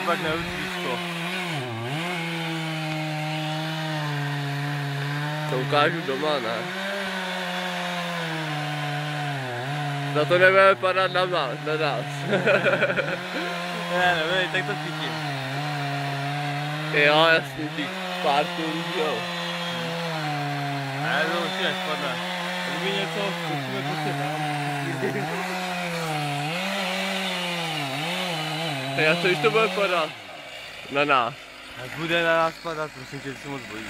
pak neudříš. To ukážu doma, ne? Za to nebudeme padat na nás. Ne, tak to cítím. Jo, jasný, těch pár tun, jo. Ne, to určitě nespadne. Kdyby něco, musíme prostě tam. A co když to bude padat? Na nás. Jak bude na nás padat, prosím tě, ty se moc bojíš.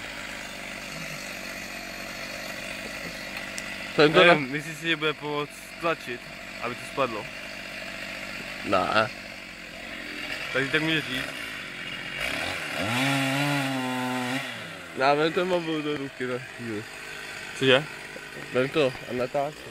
Myslíš si, že bude pomoct tlačit, aby to spadlo? Ne. Takže tak můžeš říct. Já vem ten mobil do ruky na chvíli. Cože? Vem to a natáč to.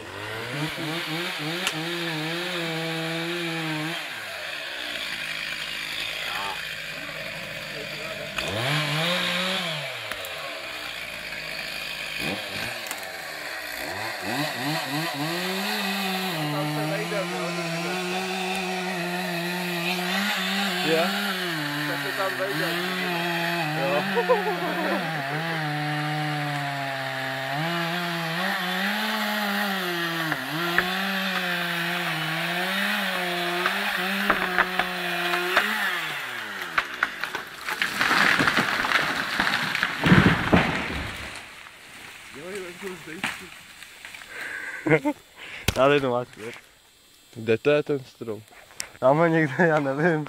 Tam se nejde, Je? tak se tam vejde. Jo. Tady to máš, jo. Kde to je ten strom? Tamhle někde, já nevím.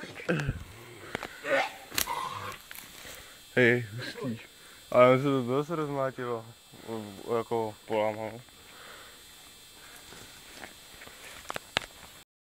Hej, hustý. Ale se to dost rozmátilo, jako polámalo.